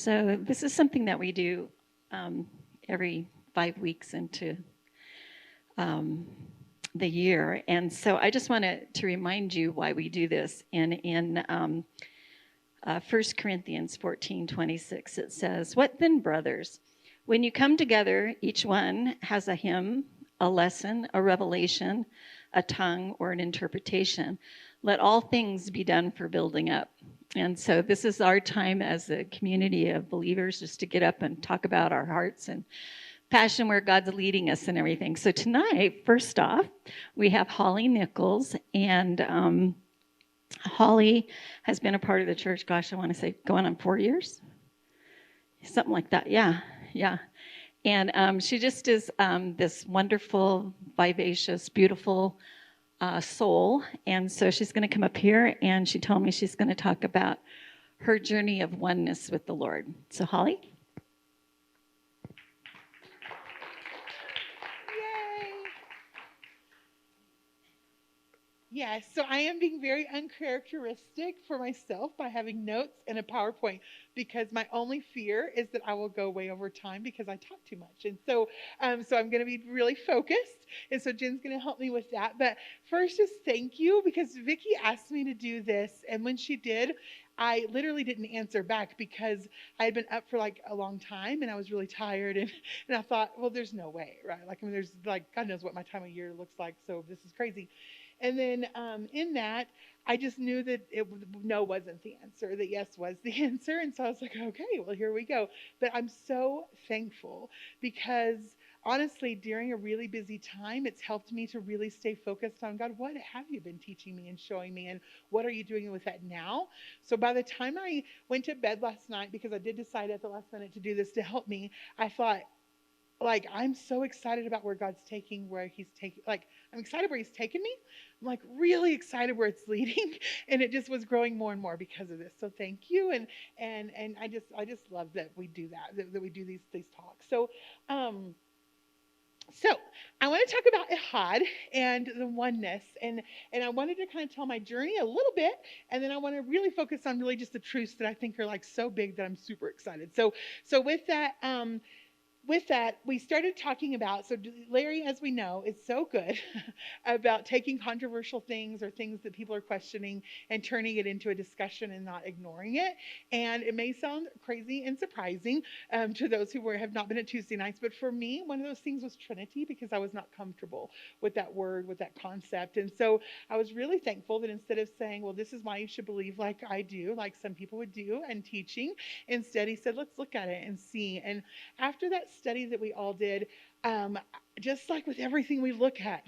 So this is something that we do every 5 weeks into um, the year. And so I just wanted to remind you why we do this. And in 1 Corinthians 14:26, it says, "What then, brothers? When you come together, each one has a hymn, a lesson, a revelation, a tongue, or an interpretation. Let all things be done for building up." And so this is our time as a community of believers just to get up and talk about our hearts and passion where God's leading us and everything. So tonight, first off, we have Holly Nichols. And Holly has been a part of the church, gosh, I want to say going on 4 years. Something like that. Yeah. And she just is this wonderful, vivacious, beautiful soul. And so she's going to come up here, and she told me she's going to talk about her journey of oneness with the Lord. So, Holly? Yes, so I am being very uncharacteristic for myself by having notes and a PowerPoint, because my only fear is that I will go way over time because I talk too much. And so I'm going to be really focused. And so Jen's going to help me with that. But first, just thank you, because Vicki asked me to do this. And when she did, I literally didn't answer back because I had been up for like a long time and I was really tired. And I thought, well, there's no way, right? Like, I mean, there's like, God knows what my time of year looks like. So this is crazy. And then in that, I just knew that no wasn't the answer, that yes was the answer. And so I was like, okay, well, here we go. But I'm so thankful because honestly, during a really busy time, it's helped me to really stay focused on God. What have you been teaching me and showing me? And what are you doing with that now? So by the time I went to bed last night, because I did decide at the last minute to do this to help me, I thought, like, I'm so excited about where God's taking, where he's taking, like, I'm excited where he's taken me. I'm like really excited where it's leading. And it just was growing more and more because of this. So thank you. And I just love that we do that we do these talks. So I want to talk about Echad and the oneness, and I wanted to kind of tell my journey a little bit, and then I want to really focus on really just the truths that I think are like so big that I'm super excited. So with that, we started talking about, so Larry, as we know, is so good about taking controversial things or things that people are questioning and turning it into a discussion and not ignoring it. And it may sound crazy and surprising to those who have not been at Tuesday nights, but for me, one of those things was Trinity, because I was not comfortable with that word, with that concept. And so I was really thankful that instead of saying, well, this is why you should believe like I do, like some people would do, and teaching, instead he said, let's look at it and see. And after that study that we all did, just like with everything we look at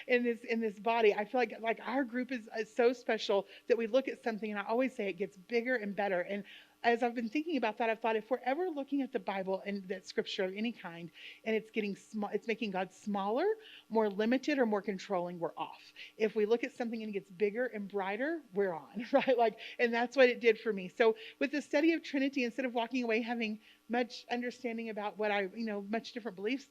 in this body, I feel like our group is so special that we look at something, and I always say it gets bigger and better. And as I've been thinking about that, I've thought, if we're ever looking at the Bible and that scripture of any kind, and it's getting small, it's making God smaller, more limited, or more controlling, we're off. If we look at something and it gets bigger and brighter, we're on, right? Like, and that's what it did for me. So with the study of Trinity, instead of walking away having much understanding about what much different beliefs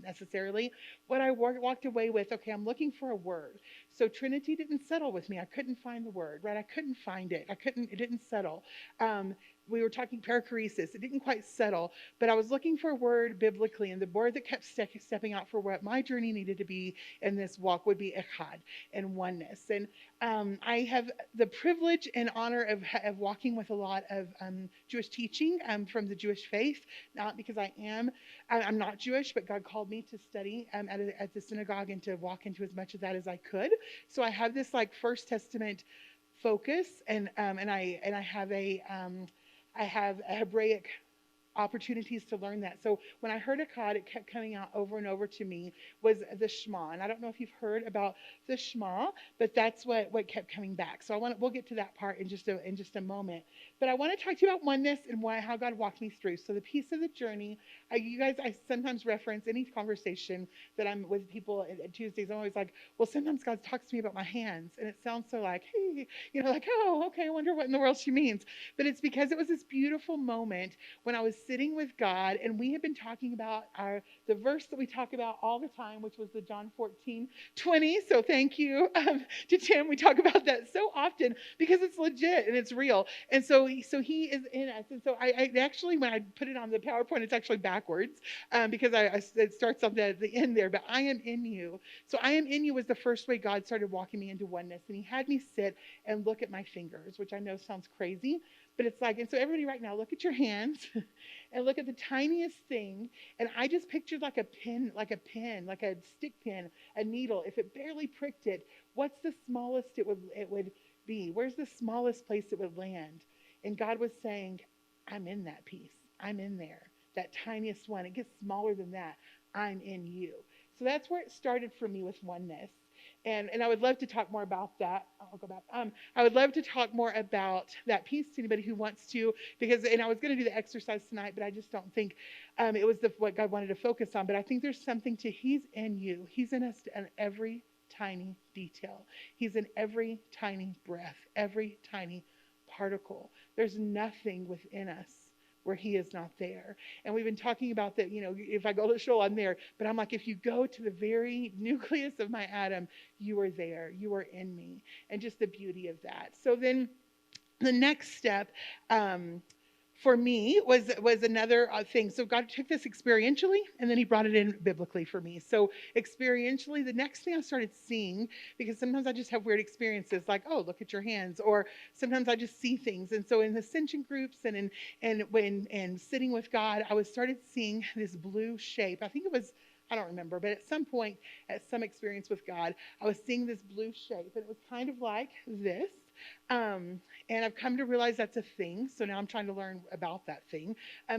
necessarily, what I walked away with, okay, I'm looking for a word. So Trinity didn't settle with me. I couldn't find the word, right? I couldn't find it. It didn't settle. We were talking perichoresis. It didn't quite settle, but I was looking for a word biblically, and the word that kept stepping out for what my journey needed to be in this walk would be echad, and oneness. And I have the privilege and honor of walking with a lot of Jewish teaching from the Jewish faith, not because I'm not Jewish, but God called me to study at the synagogue and to walk into as much of that as I could. So I have this like First Testament focus, and I have a Hebraic opportunities to learn that. So when I heard Echad, it kept coming out over and over to me was the Shema. And I don't know if you've heard about the Shema, but that's what kept coming back. So we'll get to that part in just a moment. But I want to talk to you about oneness and how God walked me through. So the piece of the journey, I sometimes reference any conversation that I'm with people at Tuesdays. I'm always like, well, sometimes God talks to me about my hands, and it sounds so like, hey, like, oh, okay, I wonder what in the world she means. But it's because it was this beautiful moment when I was sitting with God, and we have been talking about the verse that we talk about all the time, which was the John 14:20. So thank you to Tim. We talk about that so often because it's legit and it's real. And so he is in us. And so I actually, when I put it on the PowerPoint, it's actually backwards because it starts on the end there. But I am in you. So I am in you was the first way God started walking me into oneness, and he had me sit and look at my fingers, which I know sounds crazy, but it's like, and so everybody right now, look at your hands and look at the tiniest thing. And I just pictured like a pin, like a stick pin, a needle. If it barely pricked it, what's the smallest it would be? Where's the smallest place it would land? And God was saying, I'm in that piece. I'm in there. That tiniest one. It gets smaller than that. I'm in you. So that's where it started for me with oneness. And I would love to talk more about that. I'll go back. I would love to talk more about that piece to anybody who wants to, because, and I was going to do the exercise tonight, but I just don't think it was what God wanted to focus on. But I think there's something to He's in you. He's in us in every tiny detail. He's in every tiny breath, every tiny particle. There's nothing within us where he is not there. And we've been talking about that, if I go to Sheol, I'm there. But I'm like, if you go to the very nucleus of my atom, you are there. You are in me. And just the beauty of that. So then the next step for me was another thing. So God took this experientially, and then he brought it in biblically for me. So experientially, the next thing I started seeing, because sometimes I just have weird experiences like, oh, look at your hands, or sometimes I just see things. And so in ascension groups and sitting with God, I started seeing this blue shape. I think it was, I don't remember, but at some point, at some experience with God, I was seeing this blue shape, and it was kind of like this. And I've come to realize that's a thing. So now I'm trying to learn about that thing.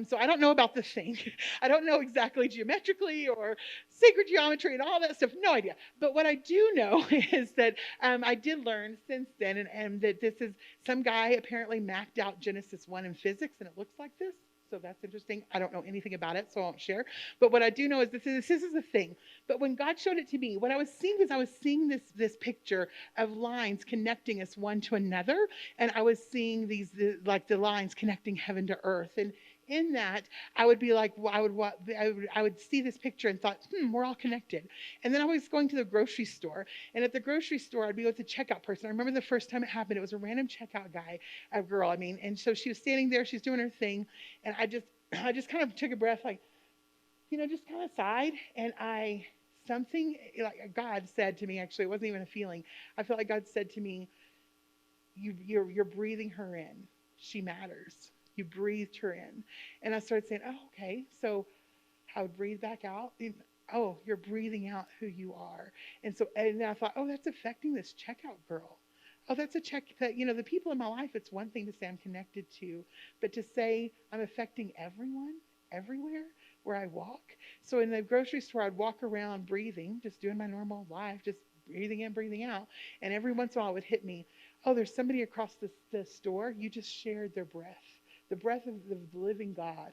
So I don't know about the thing. I don't know exactly geometrically or sacred geometry and all that stuff. No idea. But what I do know is that I did learn since then, and that this is some guy apparently mapped out Genesis 1 in physics, and it looks like this. So that's interesting. I don't know anything about it, so I won't share. But what I do know is this is a thing. But when God showed it to me, what I was seeing is I was seeing this picture of lines connecting us one to another, and I was seeing like the lines connecting heaven to earth. And in that, I would be like, I would see this picture and thought, we're all connected. And then I was going to the grocery store, and at the grocery store, I'd be with the checkout person. I remember the first time it happened. It was a random checkout girl. And so she was standing there, she's doing her thing, and I just kind of took a breath, like, just kind of sighed, and something like God said to me. Actually, it wasn't even a feeling. I felt like God said to me, you're breathing her in. She matters. You breathed her in. And I started saying, oh, okay. So I would breathe back out. And, oh, you're breathing out who you are. And then I thought, oh, that's affecting this checkout girl. Oh, that's that, the people in my life, it's one thing to say I'm connected to, but to say I'm affecting everyone, everywhere where I walk. So in the grocery store, I'd walk around breathing, just doing my normal life, just breathing in, breathing out. And every once in a while it would hit me, oh, there's somebody across the store. You just shared their breath. The breath of the living God,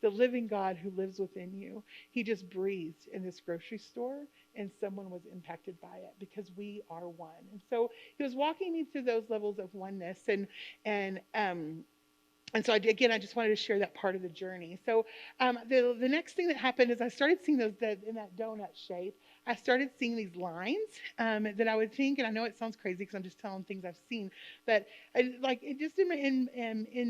the living God who lives within you. He just breathed in this grocery store, and someone was impacted by it because we are one. And so he was walking me through those levels of oneness, and so I just wanted to share that part of the journey. So the next thing that happened is I started seeing those in that donut shape. I started seeing these lines that I would think, and I know it sounds crazy because I'm just telling things I've seen, but just in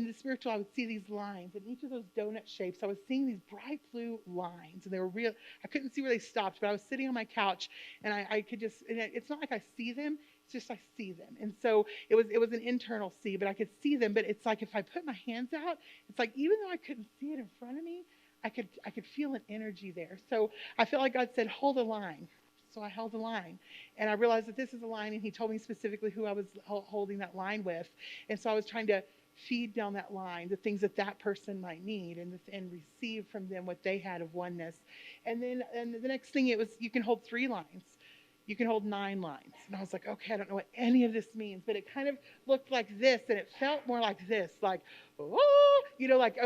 the spiritual, I would see these lines, and each of those donut shapes, I was seeing these bright blue lines, and they were real. I couldn't see where they stopped, but I was sitting on my couch, and I could just. And it's not like I see them. It's just I see them. And so it was an internal see, but I could see them. But it's like if I put my hands out, it's like even though I couldn't see it in front of me, I could feel an energy there. So I felt like God said, hold a line. So I held the line, and I realized that this is a line, and he told me specifically who I was holding that line with. And so I was trying to feed down that line the things that person might need, and receive from them what they had of oneness. And then the next thing, it was, you can hold 3 lines. You can hold 9 lines. And I was like, okay, I don't know what any of this means, but it kind of looked like this, and it felt more like this, like, oh,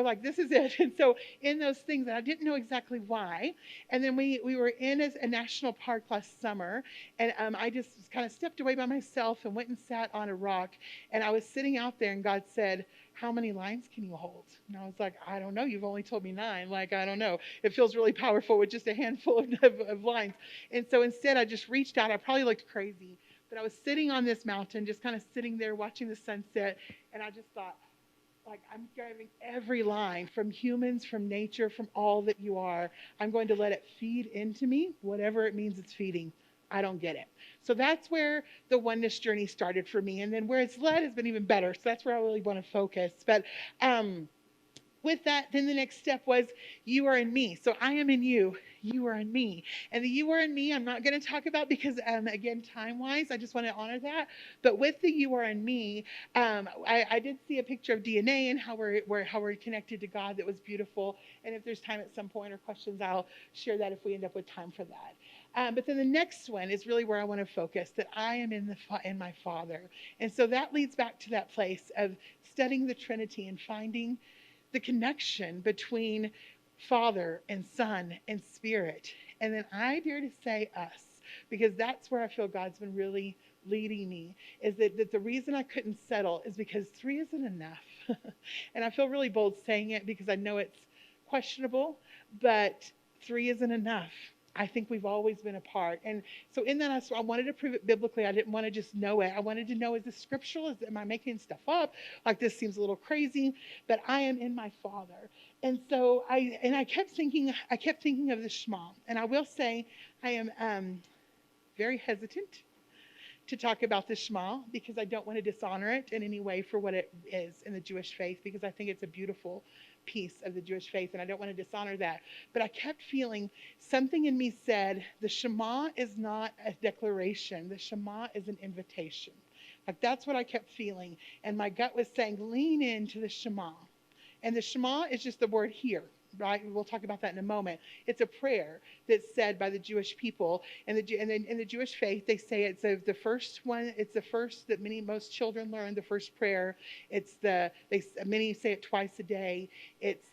like this is it. And so in those things, and I didn't know exactly why. And then we were in a national park last summer, and I just kind of stepped away by myself and went and sat on a rock, and I was sitting out there, and God said, how many lines can you hold? And I was like, I don't know. You've only told me 9. Like, I don't know. It feels really powerful with just a handful of lines. And so instead, I just reached out. I probably looked crazy, but I was sitting on this mountain, just kind of sitting there watching the sunset. And I just thought, like, I'm grabbing every line from humans, from nature, from all that you are. I'm going to let it feed into me, whatever it means it's feeding. I don't get it. So that's where the oneness journey started for me. And then where it's led has been even better. So that's where I really want to focus. But with that, then the next step was you are in me. So I am in you. You are in me. And the you are in me, I'm not going to talk about because, again, time wise, I just want to honor that. But with the you are in me, I did see a picture of DNA and how we're connected to God. That was beautiful. And if there's time at some point or questions, I'll share that if we end up with time for that. But then the next one is really where I want to focus, that I am in my Father. And so that leads back to that place of studying the Trinity and finding the connection between Father and Son and Spirit. And then I dare to say us, because that's where I feel God's been really leading me, is that the reason I couldn't settle is because 3 isn't enough. And I feel really bold saying it because I know it's questionable, but 3 isn't enough. I think we've always been apart. And so in that, I wanted to prove it biblically. I didn't want to just know it. I wanted to know, is this scriptural? Am I making stuff up? Like, this seems a little crazy, but I am in my Father. And so I kept thinking of the Shema. And I will say I am very hesitant to talk about the Shema because I don't want to dishonor it in any way for what it is in the Jewish faith, because I think it's a beautiful piece of the Jewish faith and I don't want to dishonor that. But I kept feeling something in me said the Shema is not a declaration. The Shema is an invitation. Like, that's what I kept feeling. And my gut was saying, lean into the Shema. And the Shema is just the word here, right? We'll talk about that in a moment. It's a prayer that's said by the Jewish people. And in the Jewish faith, they say it's the first one. It's the first that most children learn, the first prayer. Many say it twice a day. It's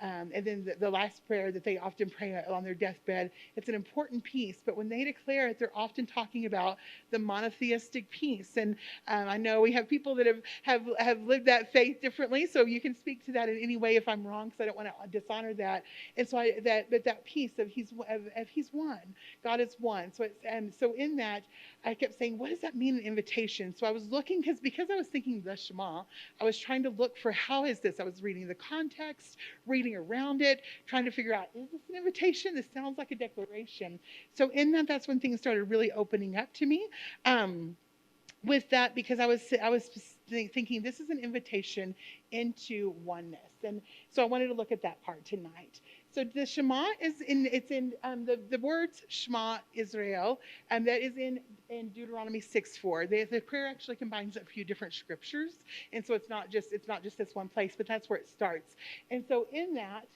and then the last prayer that they often pray on their deathbed. It's an important piece. But when they declare it, they're often talking about the monotheistic piece. And I know we have people that have lived that faith differently. So you can speak to that in any way if I'm wrong, because I don't want to dishonor that. And so that piece of he's one, God is one. So in that, I kept saying, what does that mean in invitation? So I was looking because I was thinking the Shema, I was trying to look for how is this. I was reading the context, reading around it, trying to figure out, is this an invitation? This sounds like a declaration. So in that's when things started really opening up to me. With that, because I was thinking this is an invitation into oneness, and so I wanted to look at that part tonight. So the Shema it's in the words Shema Israel, and that is in Deuteronomy 6:4. The prayer actually combines a few different scriptures, and so it's not just this one place, but that's where it starts. And so in that,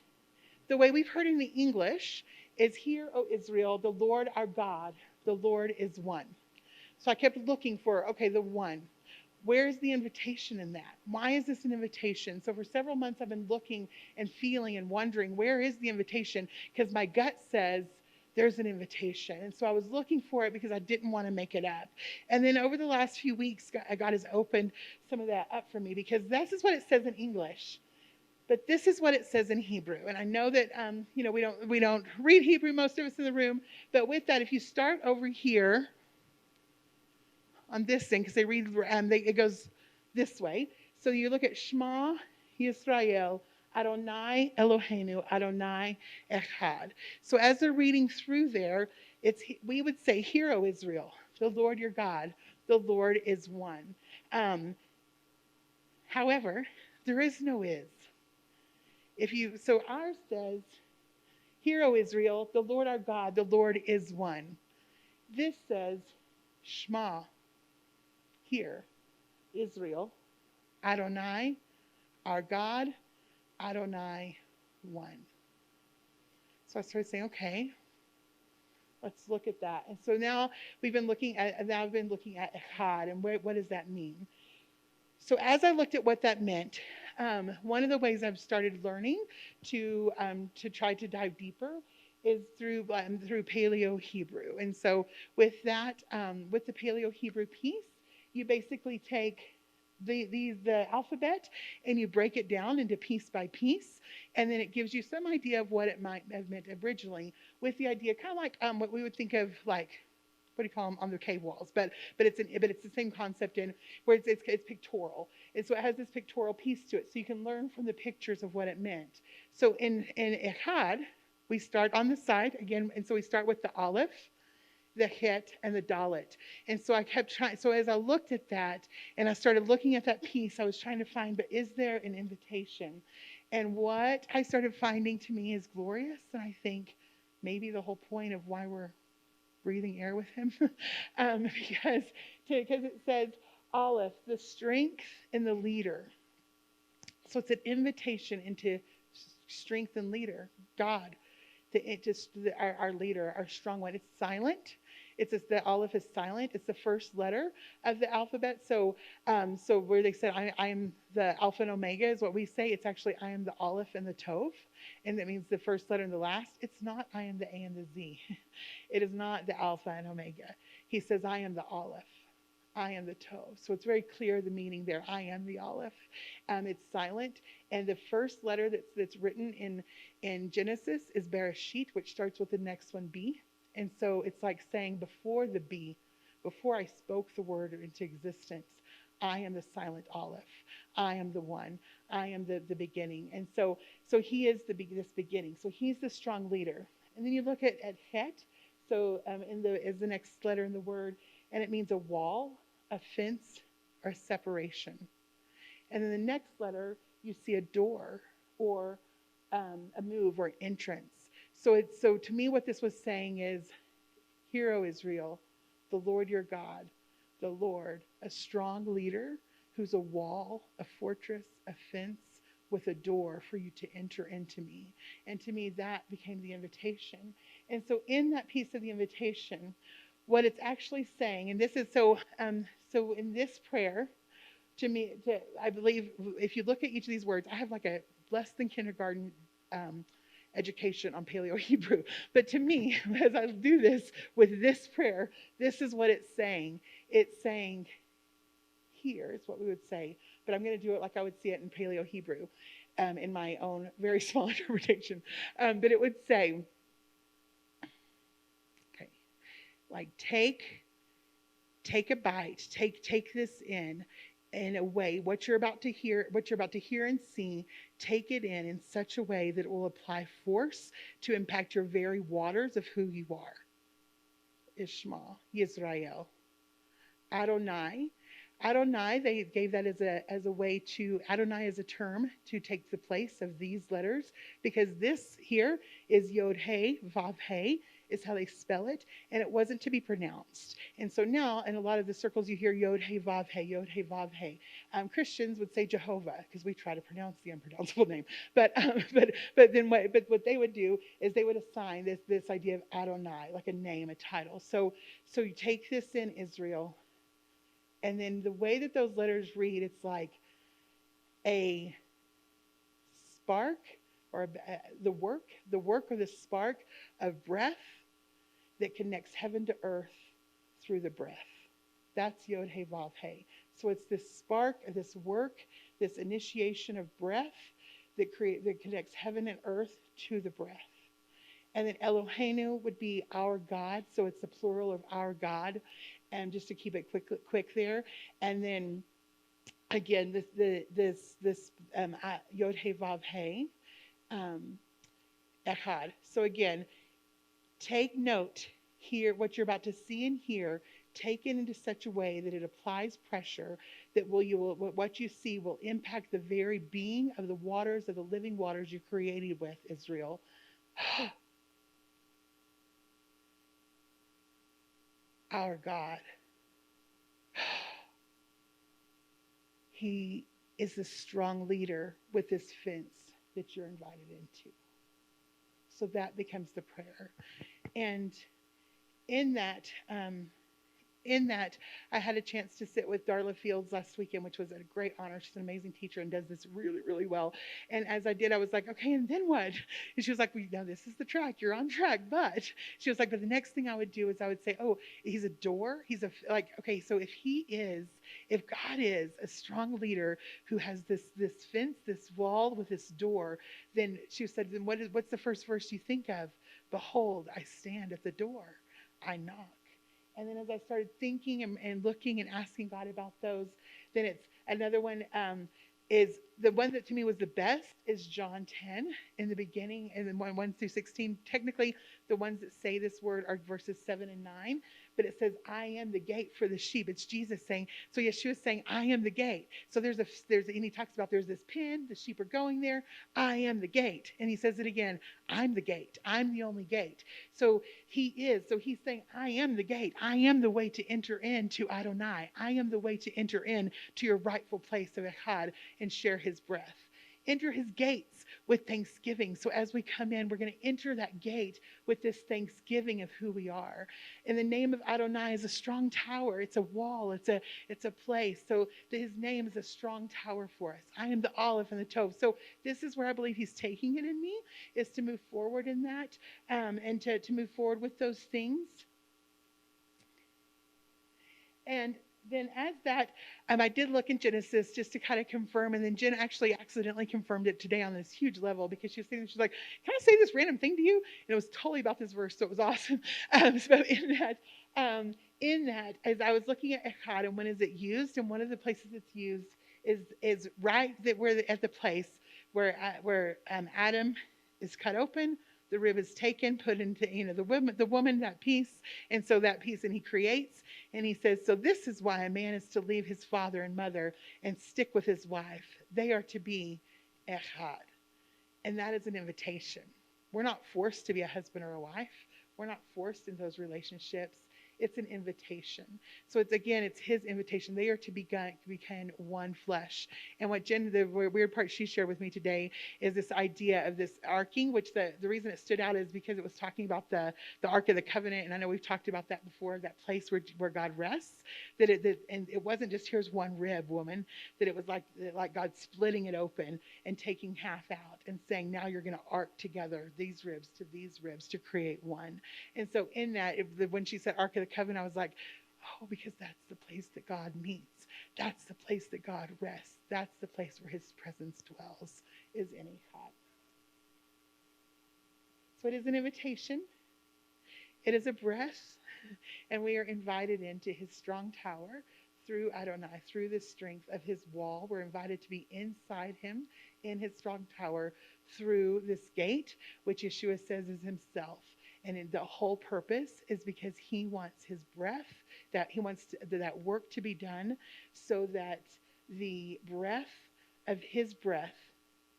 the way we've heard in the English is, "Hear, O Israel, the Lord our God, the Lord is one." So I kept looking for, okay, the one. Where's the invitation in that? Why is this an invitation? So for several months, I've been looking and feeling and wondering, where is the invitation? Because my gut says there's an invitation. And so I was looking for it because I didn't want to make it up. And then over the last few weeks, God has opened some of that up for me, because this is what it says in English. But this is what it says in Hebrew. And I know that we don't read Hebrew, most of us in the room. But with that, if you start over here on this thing, because they read, it goes this way. So you look at Shema Yisrael, Adonai Eloheinu, Adonai Echad. So as they're reading through there, we would say, "Hear, O Israel, the Lord your God, the Lord is one." However, there is no is. So ours says, "Hear, O Israel, the Lord our God, the Lord is one." This says, Shema, hear, Israel, Adonai, our God, Adonai, one. So I started saying, okay, let's look at that. And so now I've been looking at Echad, and what does that mean? So as I looked at what that meant, one of the ways I've started learning to try to dive deeper is through Paleo Hebrew. And so with that, with the Paleo Hebrew piece, you basically take the alphabet, and you break it down into piece by piece, and then it gives you some idea of what it might have meant originally, with the idea kind of like what we would think of like, what do you call them, on the cave walls, but it's the same concept in where it's pictorial, and so it has this pictorial piece to it, so you can learn from the pictures of what it meant. So in Echad, we start on the side again, and so we start with the aleph, the hit, and the dalet. And so I kept trying. So as I looked at that and I started looking at that piece, I was trying to find, but is there an invitation? And what I started finding to me is glorious. And I think maybe the whole point of why we're breathing air with him, because it says, Aleph, the strength and the leader. So it's an invitation into strength and leader, God, our leader, our strong one. It's silent. The aleph is silent. It's the first letter of the alphabet. So where they said I am the alpha and omega is what we say. It's actually I am the aleph and the tov, and that means the first letter and the last. It's not I am the A and the Z. It is not the alpha and omega. He says I am the aleph. I am the tov. So it's very clear the meaning there. I am the aleph. It's silent, and the first letter that's written in Genesis is Bereshit, which starts with the next one B. And so it's like saying before the B, before I spoke the word into existence, I am the silent aleph. I am the one. I am the beginning. And so he is this beginning. So he's the strong leader. And then you look at het. So is the next letter in the word, and it means a wall, a fence, or a separation. And then the next letter, you see a door or a move or entrance. So to me, what this was saying is, hear, O Israel, the Lord your God, the Lord, a strong leader who's a wall, a fortress, a fence with a door for you to enter into me. And to me, that became the invitation. And so in that piece of the invitation, what it's actually saying, and this is so in this prayer, to me, I believe if you look at each of these words, I have like a less than kindergarten education on Paleo Hebrew. But to me, as I do this with this prayer, this is what it's saying. It's saying, here is what we would say, but I'm going to do it like I would see it in Paleo Hebrew, in my own very small interpretation. But it would say, okay, like take a bite, take this in a way, what you're about to hear and see, take it in such a way that it will apply force to impact your very waters of who you are. Ishma, Yisrael, Adonai. Adonai, they gave that as a way to, Adonai is a term to take the place of these letters, because this here is Yod He, Vav He, is how they spell it, and it wasn't to be pronounced. And so now, in a lot of the circles, you hear Yod He, Vav He, Yod He, Vav He. Christians would say Jehovah, because we try to pronounce the unpronounceable name. But what they would do is they would assign this idea of Adonai, like a name, a title. So you take this in, Israel. And then the way that those letters read, it's like a spark, or the work or the spark of breath that connects heaven to earth through the breath. That's Yod He Vav He. So it's this spark, this work, this initiation of breath that connects heaven and earth to the breath. And then Eloheinu would be our God, so it's the plural of our God, and just to keep it quick there. And then again, this Yod He Vav He, Echad. So again, take note here, what you're about to see and hear. Take it into such a way that it applies pressure, that what you see will impact the very being of the waters, of the living waters you're created with, Israel. Our God. He is the strong leader with this fence that you're invited into. So that becomes the prayer. And in that, in that, I had a chance to sit with Darla Fields last weekend, which was a great honor. She's an amazing teacher and does this really, really well. And as I did, I was like, okay, and then what? And she was like, well, now this is the track. You're on track. But she was like, but the next thing I would do is I would say, oh, he's a door. He's a, like, okay, so if God is a strong leader who has this fence, this wall with this door, then she said, then what's the first verse you think of? Behold, I stand at the door. I knock. And then as I started thinking and looking and asking God about those, then it's another one, is the one that to me was the best is John 10 in the beginning, and then 1 through 16. Technically, the ones that say this word are verses 7 and 9, but it says, I am the gate for the sheep. It's Jesus saying, so Yeshua is saying, I am the gate. So and he talks about there's this pen, the sheep are going there, I am the gate. And he says it again, I'm the gate. I'm the only gate. So he's saying, I am the gate. I am the way to enter into Adonai. I am the way to enter in to your rightful place of Echad and share his breath. Enter his gates with thanksgiving. So as we come in, we're going to enter that gate with this thanksgiving of who we are. And the name of Adonai is a strong tower. It's a wall. It's a place. So his name is a strong tower for us. I am the Aleph and the Tov. So this is where I believe he's taking it in me, is to move forward in that, and to move forward with those things. And then as that, I did look in Genesis just to kind of confirm, and then Jen actually accidentally confirmed it today on this huge level, because she was saying, she's like, can I say this random thing to you? And it was totally about this verse, so it was awesome. So in that, as I was looking at Echad and when is it used, and one of the places it's used is right that we're at the place where Adam is cut open, the rib is taken, put into, the woman, that piece, and so that piece, and he creates, and he says, so this is why a man is to leave his father and mother and stick with his wife. They are to be Echad. And that is an invitation. We're not forced to be a husband or a wife. We're not forced in those relationships. It's an invitation. So it's his invitation. They are to become one flesh. And what Jen, the weird part she shared with me today, is this idea of this arking, which the reason it stood out is because it was talking about the Ark of the Covenant. And I know we've talked about that before, that place where God rests. And it wasn't just here's one rib, woman, that it was like God splitting it open and taking half out and saying, now you're going to arc together these ribs to create one. And so in that, when she said Ark of the Covenant, I was like, oh, because that's the place that God meets. That's the place that God rests. That's the place where his presence dwells, is in Echad. So it is an invitation. It is a breath. And we are invited into his strong tower through Adonai, through the strength of his wall. We're invited to be inside him in his strong tower through this gate, which Yeshua says is himself. And the whole purpose is because he wants his breath, that he wants that work to be done, so that the breath of his breath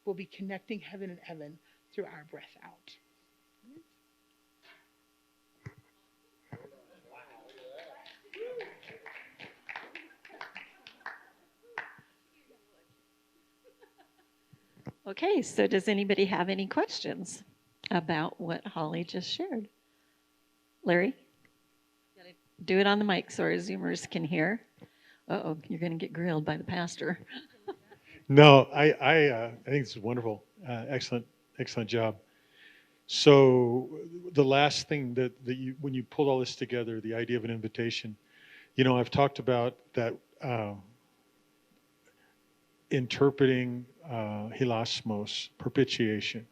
will be connecting heaven and heaven through our breath out. Okay, so does anybody have any questions about what Holly just shared? Larry? Do it on the mic so our Zoomers can hear. Uh-oh, you're going to get grilled by the pastor. No, I think this is wonderful. Excellent job. So the last thing that you, when you pulled all this together, the idea of an invitation, I've talked about that interpreting hilasmos, propitiation,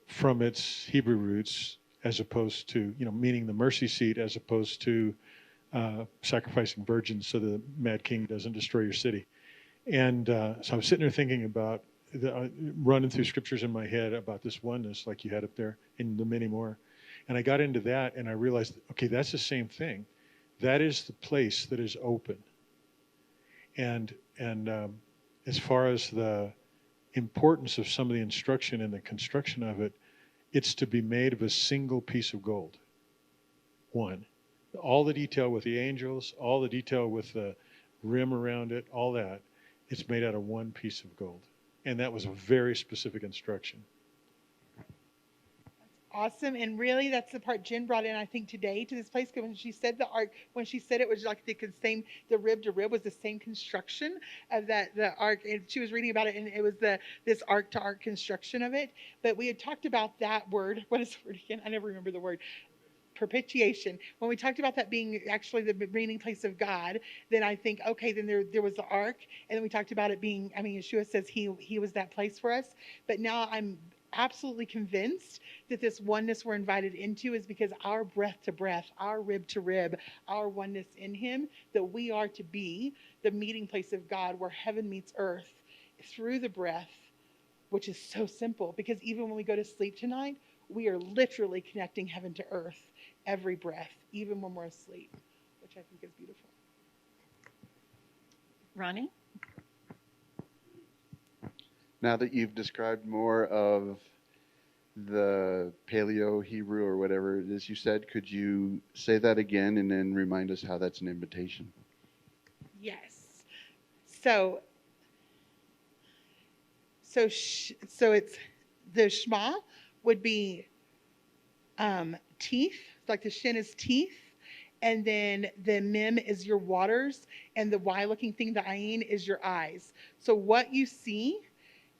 from its Hebrew roots, as opposed to, meaning the mercy seat, as opposed to sacrificing virgins so the mad king doesn't destroy your city. And so I was sitting there thinking about, running through scriptures in my head about this oneness, like you had up there, and the many more. And I got into that, and I realized, okay, that's the same thing. That is the place that is open. And as far as the importance of some of the instruction and the construction of it, it's to be made of a single piece of gold. One. All the detail with the angels, all the detail with the rim around it, all that, it's made out of one piece of gold. And that was a very specific instruction. That's awesome. And really, that's the part Jen brought in, I think, today to this place. Because when she said the ark, when she said it was like the rib to rib was the same construction of the ark. And she was reading about it, and it was this ark to ark construction of it. But we had talked about that word. What is the word again? I never remember the word. Propitiation. When we talked about that being actually the meeting place of God, then I think, okay, then there was the ark, and then we talked about it being, I mean, Yeshua says he was that place for us. But now I'm absolutely convinced that this oneness we're invited into is because our breath to breath, our rib to rib, our oneness in him, that we are to be the meeting place of God where heaven meets earth through the breath, which is so simple. Because even when we go to sleep tonight, we are literally connecting heaven to earth every breath, even when we're asleep, which I think is beautiful. Ronnie? Now that you've described more of the Paleo Hebrew or whatever it is you said, could you say that again and then remind us how that's an invitation? Yes. So it's the Shema would be teeth, like the shin is teeth, and then the mem is your waters, and the Y looking thing, the ayin, is your eyes. So what you see,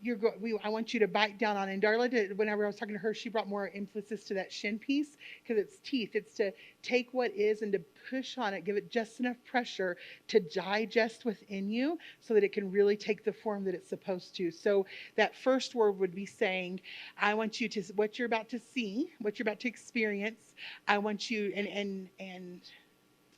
I want you to bite down on. And Darla, whenever I was talking to her, she brought more emphasis to that shin piece because it's teeth. It's to take what is and to push on it, give it just enough pressure to digest within you so that it can really take the form that it's supposed to. So that first word would be saying, I want you to, what you're about to see, what you're about to experience, I want you, and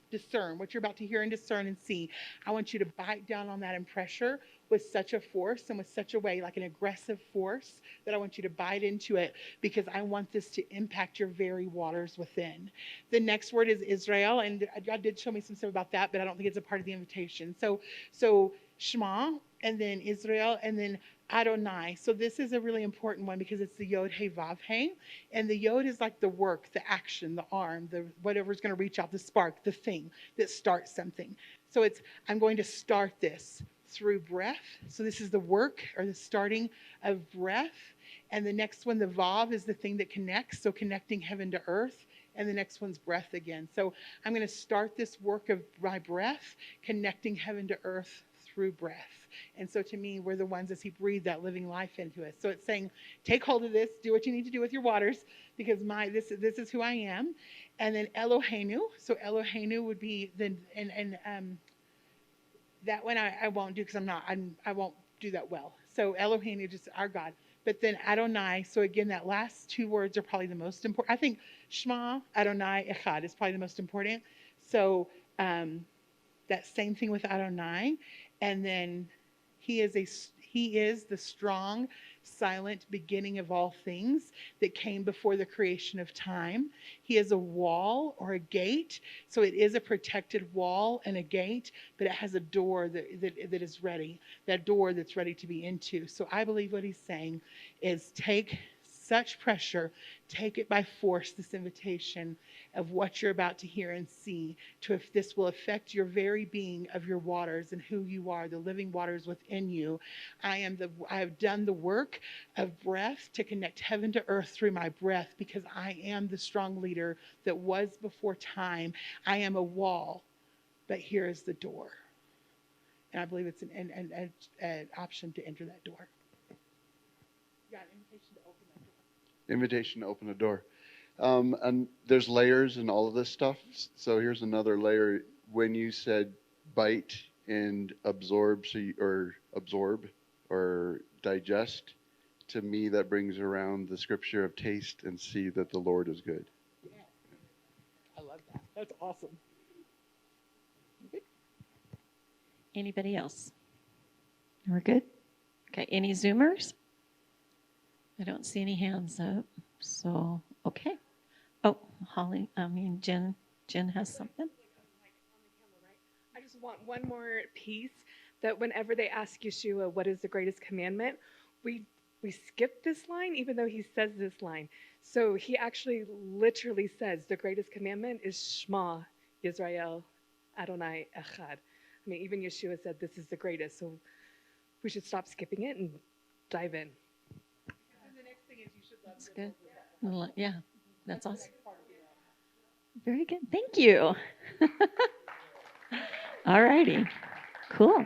discern what you're about to hear and discern and see. I want you to bite down on that and pressure with such a force and with such a way, like an aggressive force, that I want you to bite into it because I want this to impact your very waters within. The next word is Israel, and God did show me some stuff about that, but I don't think it's a part of the invitation. So Shema, and then Israel, and then Adonai. So this is a really important one because it's the Yod He Vav He, and the Yod is like the work, the action, the arm, the whatever's going to reach out, the spark, the thing that starts something. So it's, I'm going to start this through breath. So this is the work or the starting of breath. And the next one, the Vav, is the thing that connects. So connecting heaven to earth. And the next one's breath again. So I'm going to start this work of my breath, connecting heaven to earth through breath. And so to me, we're the ones as he breathed that living life into us. So it's saying, take hold of this, do what you need to do with your waters, because this is who I am. And then Eloheinu. So Eloheinu would be then that one I won't do because I won't do that well. So Eloheinu, just our God. But then Adonai. So again, that last two words are probably the most important. I think Shema, Adonai, Echad is probably the most important. So that same thing with Adonai. And then he is the strong, silent beginning of all things that came before the creation of time. He is a wall or a gate. So it is a protected wall and a gate, but it has a door that is ready, that door that's ready to be into. So I believe what he's saying is take such pressure, take it by force, this invitation of what you're about to hear and see, to if this will affect your very being of your waters and who you are, the living waters within you. I have done the work of breath to connect heaven to earth through my breath because I am the strong leader that was before time. I am a wall, but here is the door. And I believe it's an option to enter that door. You got an invitation to open that door. Invitation to open a door. And there's layers and all of this stuff. So here's another layer. When you said bite and absorb, or digest, to me that brings around the scripture of taste and see that the Lord is good. Yeah. I love that. That's awesome. Okay. Anybody else? We're good? Okay, any Zoomers? I don't see any hands up, so, okay. Oh, Jen has something. I just want one more piece, that whenever they ask Yeshua, what is the greatest commandment, we skip this line, even though he says this line. So he actually literally says the greatest commandment is Shema, Yisrael, Adonai, Echad. I mean, even Yeshua said this is the greatest, so we should stop skipping it and dive in. And the next thing is you should love That's good. Yeah, that's awesome. Very good. Thank you. All righty. Cool.